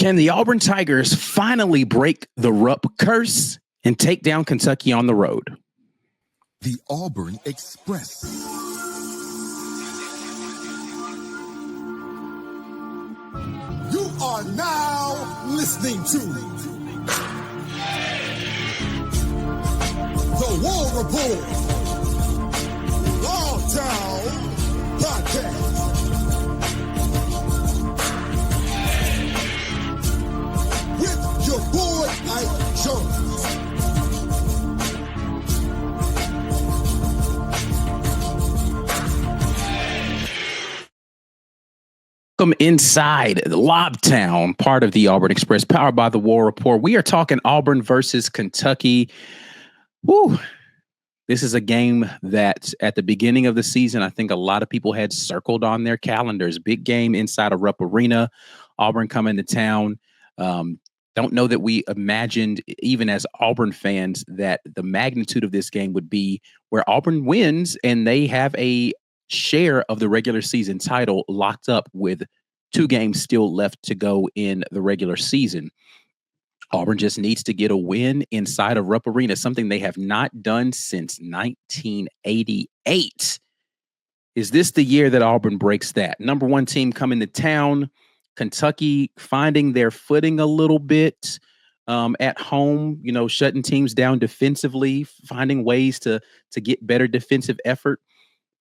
Can the Auburn Tigers finally break the Rupp curse and take down Kentucky on the road? The Auburn Express. You are now listening to the War Rapport Longtown Podcast with your boy Ike Jones. Welcome inside Lobtown, part of the Auburn Express, powered by the War Rapport. We are talking Auburn versus Kentucky. Woo. This is a game that at the beginning of the season, I think a lot of people had circled on their calendars. Big game inside of Rupp Arena. Auburn coming to town. Don't know that we imagined, even as Auburn fans, that the magnitude of this game would be where Auburn wins and they have a share of the regular season title locked up with 2 games still left to go in the regular season. Auburn just needs to get a win inside of Rupp Arena, something they have not done since 1988. Is this the year that Auburn breaks that? Number 1 team coming to town, Kentucky finding their footing a little bit at home, shutting teams down defensively, finding ways to get better defensive effort.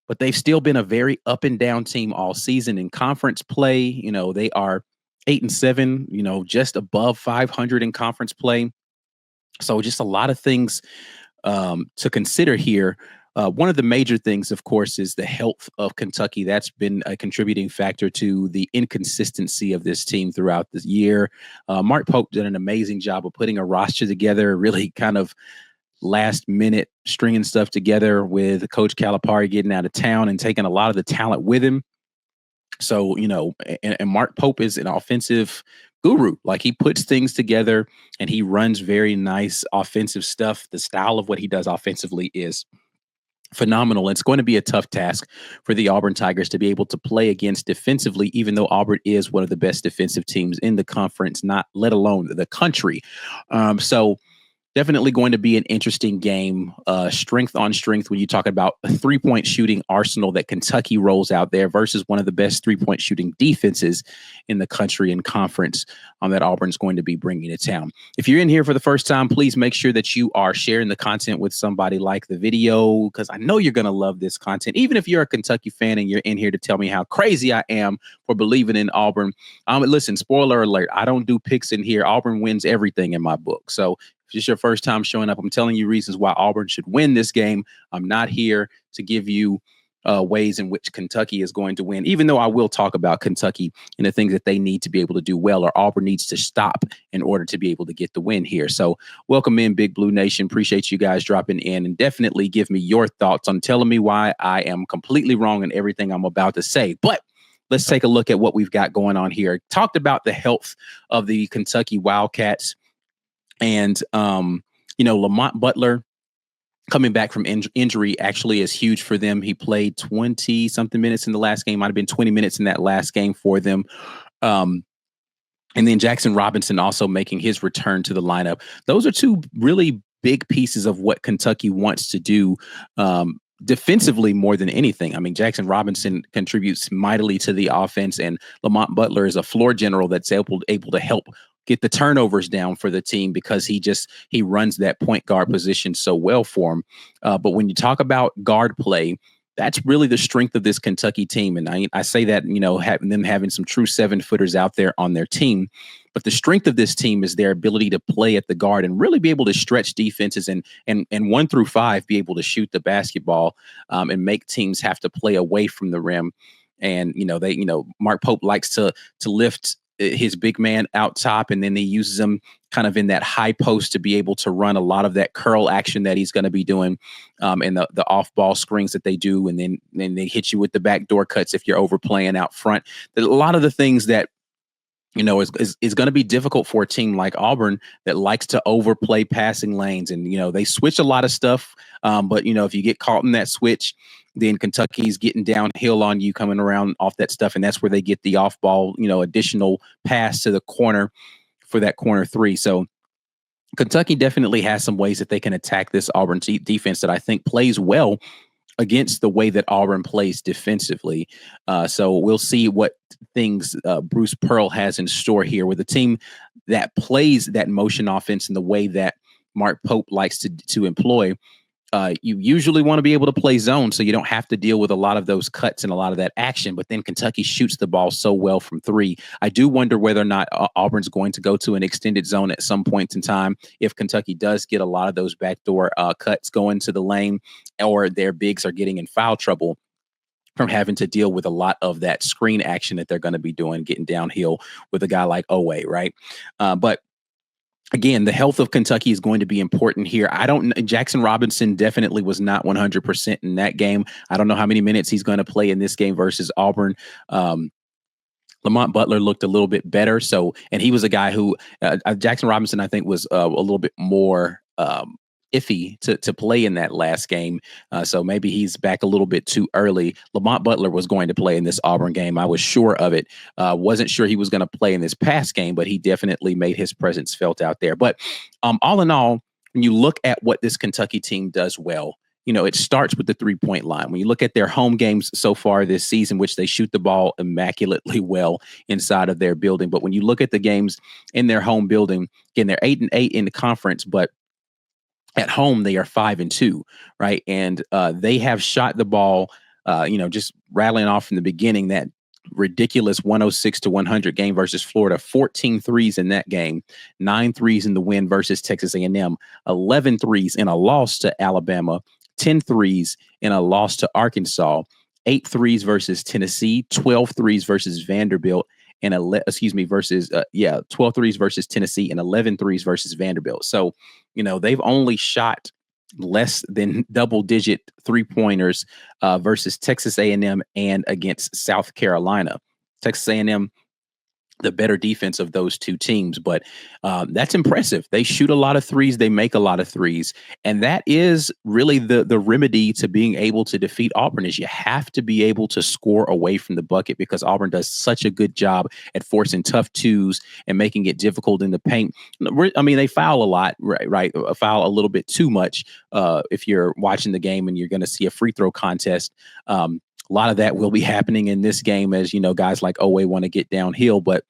But they've still been a very up and down team all season in conference play. They are 8-7, just above 500 in conference play. So just a lot of things to consider here. One of the major things, of course, is the health of Kentucky. That's been a contributing factor to the inconsistency of this team throughout the year. Mark Pope did an amazing job of putting a roster together, really kind of last minute stringing stuff together with Coach Calipari getting out of town and taking a lot of the talent with him. So, and Mark Pope is an offensive guru. Like, he puts things together and he runs very nice offensive stuff. The style of what he does offensively is phenomenal. It's going to be a tough task for the Auburn Tigers to be able to play against defensively, even though Auburn is one of the best defensive teams in the conference, not let alone the country. So definitely going to be an interesting game, strength on strength when you talk about a 3-point shooting arsenal that Kentucky rolls out there versus one of the best 3-point shooting defenses in the country and conference that Auburn's going to be bringing to town. If you're in here for the first time, please make sure that you are sharing the content with somebody, like the video, because I know you're going to love this content. Even if you're a Kentucky fan and you're in here to tell me how crazy I am for believing in Auburn. Listen, spoiler alert, I don't do picks in here. Auburn wins everything in my book. So if it's your first time showing up, I'm telling you reasons why Auburn should win this game. I'm not here to give you ways in which Kentucky is going to win, even though I will talk about Kentucky and the things that they need to be able to do well, or Auburn needs to stop in order to be able to get the win here. So welcome in, Big Blue Nation. Appreciate you guys dropping in, and definitely give me your thoughts on telling me why I am completely wrong in everything I'm about to say. But let's take a look at what we've got going on here. Talked about the health of the Kentucky Wildcats. And, Lamont Butler coming back from injury actually is huge for them. He played 20-something minutes in the last game. Might have been 20 minutes in that last game for them. And then Jackson Robinson also making his return to the lineup. Those are 2 really big pieces of what Kentucky wants to do defensively more than anything. I mean, Jackson Robinson contributes mightily to the offense, and Lamont Butler is a floor general that's able to help get the turnovers down for the team because he runs that point guard position so well for him. But when you talk about guard play, that's really the strength of this Kentucky team. And I say that, having some true 7-footers out there on their team. But the strength of this team is their ability to play at the guard and really be able to stretch defenses and 1 through 5 be able to shoot the basketball and make teams have to play away from the rim. And, Mark Pope likes to lift his big man out top, and then he uses him kind of in that high post to be able to run a lot of that curl action that he's going to be doing, and the off ball screens that they do, and then they hit you with the backdoor cuts if you're overplaying out front. A lot of the things that It's going to be difficult for a team like Auburn that likes to overplay passing lanes. And, they switch a lot of stuff. But, if you get caught in that switch, then Kentucky's getting downhill on you coming around off that stuff. And that's where they get the off ball, additional pass to the corner for that corner three. So Kentucky definitely has some ways that they can attack this Auburn defense that I think plays well against the way that Auburn plays defensively. So we'll see what things Bruce Pearl has in store here with a team that plays that motion offense in the way that Mark Pope likes to employ. You usually want to be able to play zone so you don't have to deal with a lot of those cuts and a lot of that action. But then Kentucky shoots the ball so well from three. I do wonder whether or not Auburn's going to go to an extended zone at some point in time if Kentucky does get a lot of those backdoor cuts going to the lane, or their bigs are getting in foul trouble from having to deal with a lot of that screen action that they're going to be doing, getting downhill with a guy like Owe, right? But again, the health of Kentucky is going to be important here. Jackson Robinson definitely was not 100% in that game. I don't know how many minutes he's going to play in this game versus Auburn. Lamont Butler looked a little bit better. And he was a guy who Jackson Robinson, I think, was a little bit more iffy to play in that last game. So maybe he's back a little bit too early. Lamont Butler was going to play in this Auburn game. I was sure of it. Wasn't sure he was going to play in this past game, but he definitely made his presence felt out there. But all in all, when you look at what this Kentucky team does well, it starts with the 3-point line. When you look at their home games so far this season, which they shoot the ball immaculately well inside of their building. But when you look at the games in their home building, again, they're 8-8 in the conference, but at home, they are 5-2, right? And they have shot the ball, just rattling off from the beginning, that ridiculous 106-100 game versus Florida, 14 threes in that game, 9 threes in the win versus Texas A&M, 11 threes in a loss to Alabama, 10 threes in a loss to Arkansas, 8 threes versus Tennessee, 12 threes versus Vanderbilt, and 12 threes versus Tennessee and 11 threes versus Vanderbilt. So, they've only shot less than double-digit three-pointers versus Texas A&M and against South Carolina. Texas A&M, the better defense of those two teams, but that's impressive. They shoot a lot of threes. They make a lot of threes. And that is really the remedy to being able to defeat Auburn, is you have to be able to score away from the bucket, because Auburn does such a good job at forcing tough twos and making it difficult in the paint. I mean, they foul a lot, right? Foul a little bit too much if you're watching the game and you're going to see a free throw contest. A lot of that will be happening in this game as, guys like Owe want to get downhill, but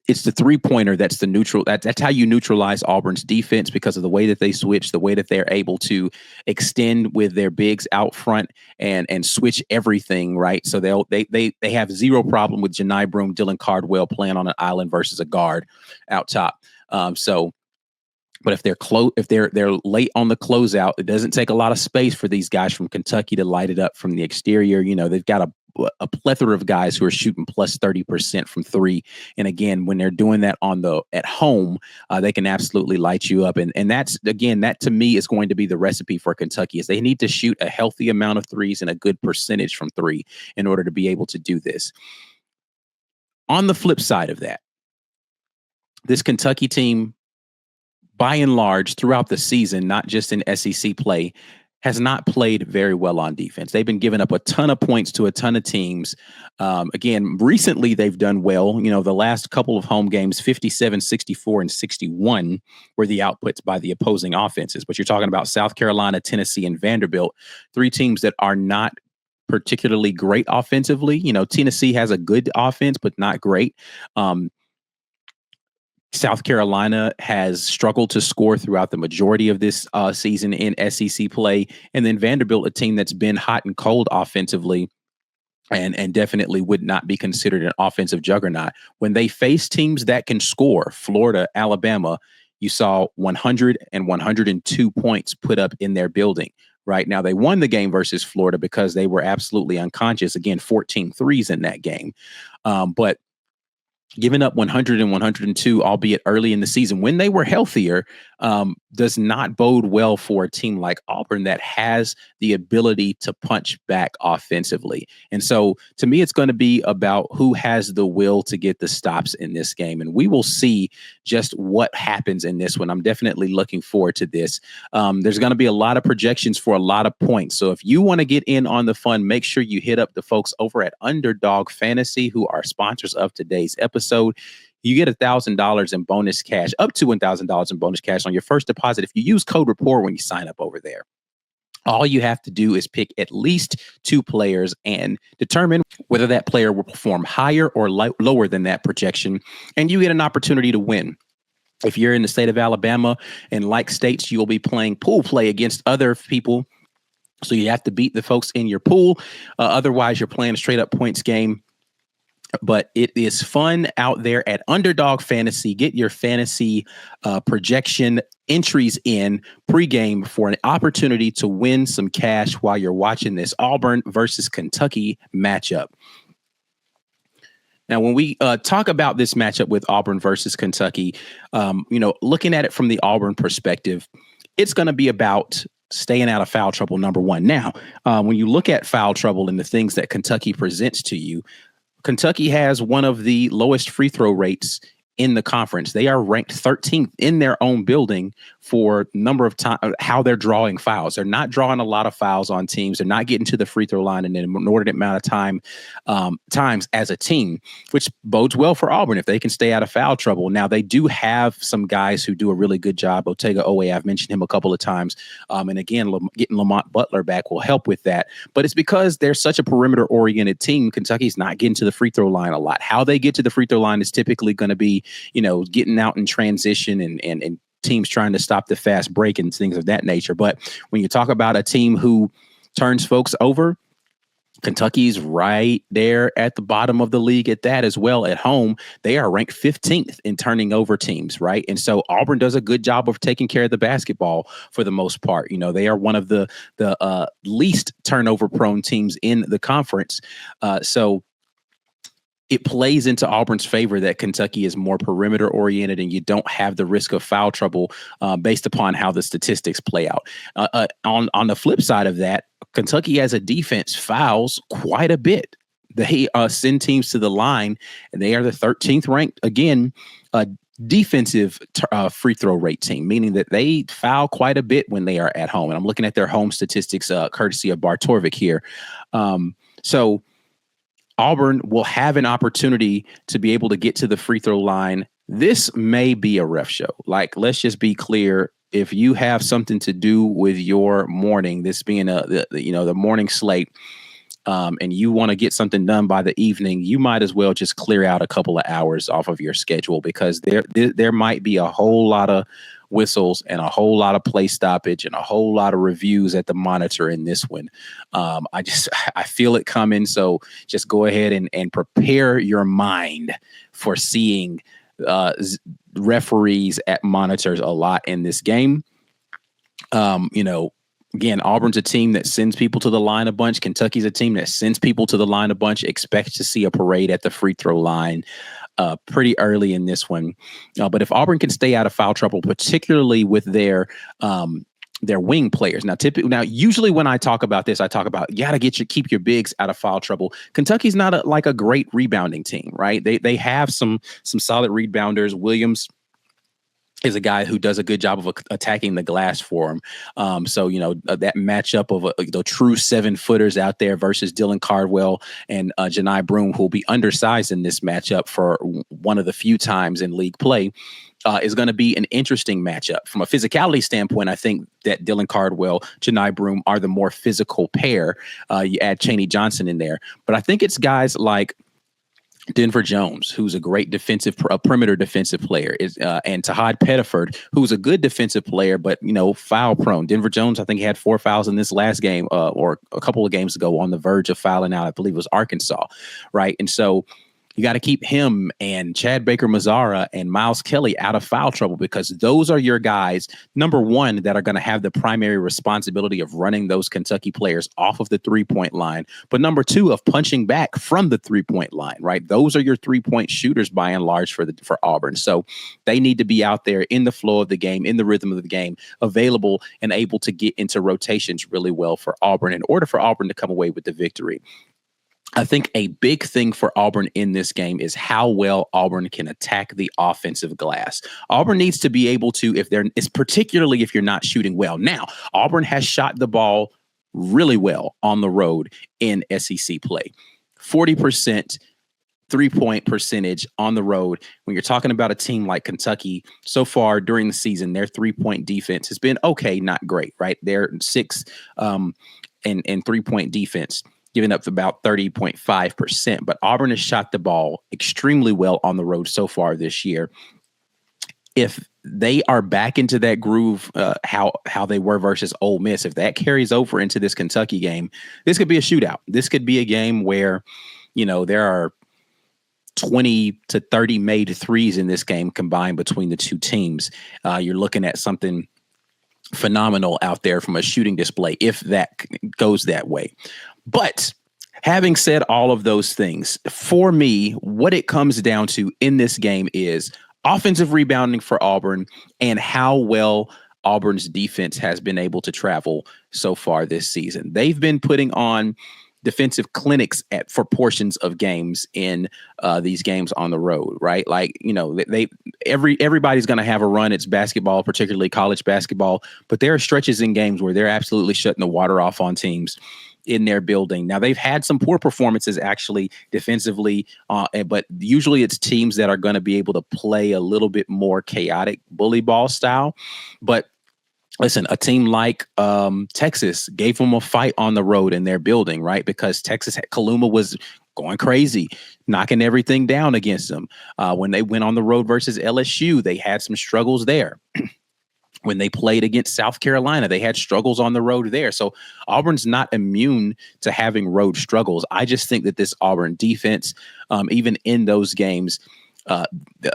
it's the 3-pointer that's the neutral. That's how you neutralize Auburn's defense, because of the way that they switch, the way that they're able to extend with their bigs out front and switch everything, right? So they have zero problem with Janai Broome, Dylan Cardwell playing on an island versus a guard out top. But if they're late on the closeout, it doesn't take a lot of space for these guys from Kentucky to light it up from the exterior. They've got a plethora of guys who are shooting plus 30% from three. And again, when they're doing that at home, they can absolutely light you up. And that to me is going to be the recipe for Kentucky, is they need to shoot a healthy amount of threes and a good percentage from three in order to be able to do this. On the flip side of that, this Kentucky team, by and large, throughout the season, not just in SEC play, has not played very well on defense. They've been giving up a ton of points to a ton of teams. Again, recently they've done well. The last couple of home games, 57, 64, and 61 were the outputs by the opposing offenses. But you're talking about South Carolina, Tennessee, and Vanderbilt, 3 teams that are not particularly great offensively. Tennessee has a good offense, but not great. South Carolina has struggled to score throughout the majority of this season in SEC play. And then Vanderbilt, a team that's been hot and cold offensively and definitely would not be considered an offensive juggernaut. When they face teams that can score, Florida, Alabama, you saw 100 and 102 points put up in their building. Right now, they won the game versus Florida because they were absolutely unconscious. Again, 14 threes in that game. But giving up 100 and 102, albeit early in the season when they were healthier, does not bode well for a team like Auburn that has the ability to punch back offensively. And so to me, it's going to be about who has the will to get the stops in this game. And we will see just what happens in this one. I'm definitely looking forward to this. There's going to be a lot of projections for a lot of points. So if you want to get in on the fun, make sure you hit up the folks over at Underdog Fantasy, who are sponsors of today's episode. You get $1,000 in bonus cash, up to $1,000 in bonus cash on your first deposit if you use code RAPPORT when you sign up over there. All you have to do is pick at least 2 players and determine whether that player will perform higher or lower than that projection, and you get an opportunity to win. If you're in the state of Alabama and like states, you'll be playing pool play against other people. So you have to beat the folks in your pool. Otherwise, you're playing a straight up points game. But it is fun out there at Underdog Fantasy. Get your fantasy projection entries in pregame for an opportunity to win some cash while you're watching this Auburn versus Kentucky matchup. Now, when we talk about this matchup with Auburn versus Kentucky, looking at it from the Auburn perspective, it's going to be about staying out of foul trouble, number one. Now, when you look at foul trouble and the things that Kentucky presents to you, Kentucky has one of the lowest free throw rates in the conference. They are ranked 13th in their own building for number of time, how they're drawing fouls. They're not drawing a lot of fouls on teams. They're not getting to the free throw line in an inordinate amount of times as a team, which bodes well for Auburn if they can stay out of foul trouble. Now, they do have some guys who do a really good job. Otega Owe, I've mentioned him a couple of times. And again, getting Lamont Butler back will help with that. But it's because they're such a perimeter-oriented team, Kentucky's not getting to the free throw line a lot. How they get to the free throw line is typically going to be, getting out in transition and teams trying to stop the fast break and things of that nature. But when you talk about a team who turns folks over, Kentucky's right there at the bottom of the league at that as well. At home, they are ranked 15th in turning over teams, right? And so Auburn does a good job of taking care of the basketball for the most part. They are one of the least turnover-prone teams in the conference. So it plays into Auburn's favor that Kentucky is more perimeter oriented and you don't have the risk of foul trouble based upon how the statistics play out. On the flip side of that, Kentucky as a defense fouls quite a bit. They send teams to the line and they are the 13th ranked, again, defensive free throw rate team, meaning that they foul quite a bit when they are at home. And I'm looking at their home statistics courtesy of Bartorvik here. So Auburn will have an opportunity to be able to get to the free throw line. This may be a ref show. Like, let's just be clear. If you have something to do with your morning, this being the morning slate, and you want to get something done by the evening, you might as well just clear out a couple of hours off of your schedule because there might be a whole lot of whistles and a whole lot of play stoppage and a whole lot of reviews at the monitor in this one. I feel it coming. So just go ahead and prepare your mind for seeing referees at monitors a lot in this game. Again, Auburn's a team that sends people to the line a bunch. Kentucky's a team that sends people to the line a bunch, expects to see a parade at the free throw line pretty early in this one. But if Auburn can stay out of foul trouble, particularly with their wing players. Now, usually when I talk about this, I talk about you got to keep your bigs out of foul trouble. Kentucky's not a great rebounding team, right? They have some solid rebounders. Williams is a guy who does a good job of attacking the glass for him. That matchup of the true 7-footers out there versus Dylan Cardwell and Janai Broome, who will be undersized in this matchup for one of the few times in league play, is going to be an interesting matchup. From a physicality standpoint, I think that Dylan Cardwell, Janai Broome are the more physical pair. You add Chaney Johnson in there. But I think it's guys like Denver Jones, who's a great perimeter defensive player, and Tahad Pettiford, who's a good defensive player, but foul prone. Denver Jones, I think he had 4 fouls in this last game, or a couple of games ago, on the verge of fouling out. I believe it was Arkansas, right? And so You got to keep him and Chad Baker-Mazara and Miles Kelly out of foul trouble, because those are your guys, number one, that are going to have the primary responsibility of running those Kentucky players off of the three-point line, but number two, of punching back from the three-point line, right? Those are your three-point shooters by and large for Auburn. So they need to be out there in the flow of the game, in the rhythm of the game, available and able to get into rotations really well for Auburn in order for Auburn to come away with the victory. I think a big thing for Auburn in this game is how well Auburn can attack the offensive glass. Auburn needs to be able to, particularly if you're not shooting well. Now, Auburn has shot the ball really well on the road in SEC play. 40% three-point percentage on the road. When you're talking about a team like Kentucky, so far during the season, their three-point defense has been okay, not great, right? They're sixth in three-point defense, giving up about 30.5%. But Auburn has shot the ball extremely well on the road so far this year. If they are back into that groove, how they were versus Ole Miss, if that carries over into this Kentucky game, this could be a shootout. This could be a game where, there are 20 to 30 made threes in this game combined between the two teams. You're looking at something phenomenal out there from a shooting display, if that goes that way. But having said all of those things, for me, what it comes down to in this game is offensive rebounding for Auburn and how well Auburn's defense has been able to travel so far this season. They've been putting on defensive clinics for portions of games in these games on the road, right? Like, everybody's going to have a run. It's basketball, particularly college basketball, but there are stretches in games where they're absolutely shutting the water off on teams in their building. Now, they've had some poor performances actually defensively, but usually it's teams that are going to be able to play a little bit more chaotic bully ball style. But listen, a team like Texas gave them a fight on the road in their building, right? Because Kaluma was going crazy, knocking everything down against them. When they went on the road versus LSU, they had some struggles there. When they played against South Carolina, they had struggles on the road there. So Auburn's not immune to having road struggles. I just think that this Auburn defense, even in those games,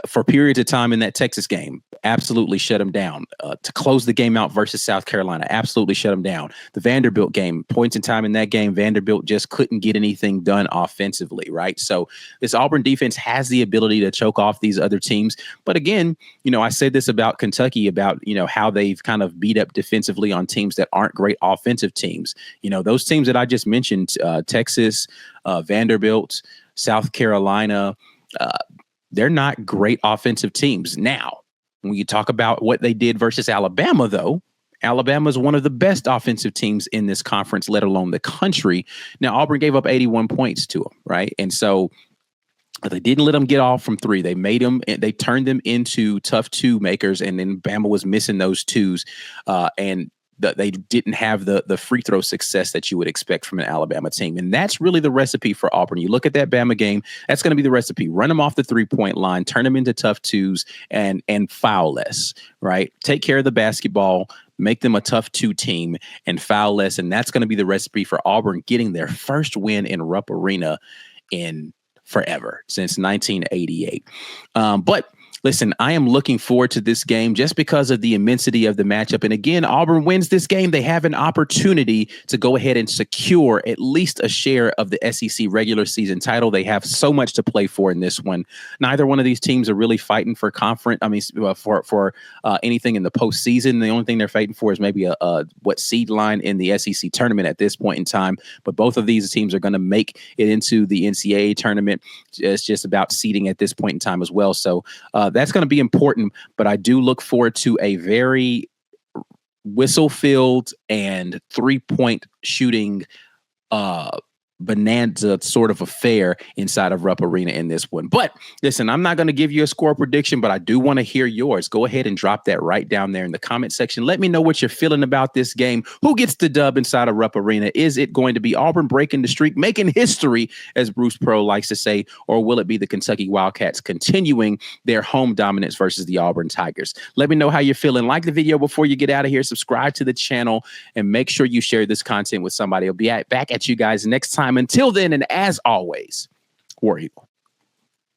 for periods of time in that Texas game, absolutely shut them down. To close the game out versus South Carolina, absolutely shut them down. The Vanderbilt game, points in time in that game, Vanderbilt just couldn't get anything done offensively, right? So this Auburn defense has the ability to choke off these other teams. But again, I said this about Kentucky, about, how they've kind of beat up defensively on teams that aren't great offensive teams. Those teams that I just mentioned, Texas, Vanderbilt, South Carolina, they're not great offensive teams. Now, when you talk about what they did versus Alabama, though, Alabama is one of the best offensive teams in this conference, let alone the country. Now, Auburn gave up 81 points to them, right? And so they didn't let them get off from three. They made them, they turned them into tough two makers, and then Bama was missing those twos. And they didn't have the free throw success that you would expect from an Alabama team. And that's really the recipe for Auburn. You look at that Bama game, that's going to be the recipe. Run them off the three-point line, turn them into tough twos, and foul less, right? Take care of the basketball, make them a tough two team, and foul less. And that's going to be the recipe for Auburn getting their first win in Rupp Arena in forever, since 1988. But listen, I am looking forward to this game just because of the immensity of the matchup. And again, Auburn wins this game, they have an opportunity to go ahead and secure at least a share of the SEC regular season title. They have so much to play for in this one. Neither one of these teams are really fighting for for anything in the postseason. The only thing they're fighting for is maybe a seed line in the SEC tournament at this point in time. But both of these teams are going to make it into the NCAA tournament. It's just about seeding at this point in time as well. So that's going to be important, but I do look forward to a very whistle-filled and three-point shooting bonanza sort of affair inside of Rupp Arena in this one. But listen, I'm not going to give you a score prediction, but I do want to hear yours. Go ahead and drop that right down there in the comment section. Let me know what you're feeling about this game. Who gets the dub inside of Rupp Arena? Is it going to be Auburn breaking the streak, making history, as Bruce Pearl likes to say, or will it be the Kentucky Wildcats continuing their home dominance versus the Auburn Tigers? Let me know how you're feeling. Like the video before you get out of here, subscribe to the channel, and make sure you share this content with somebody. I'll be back at you guys next time. Until then, and as always, War Eagle.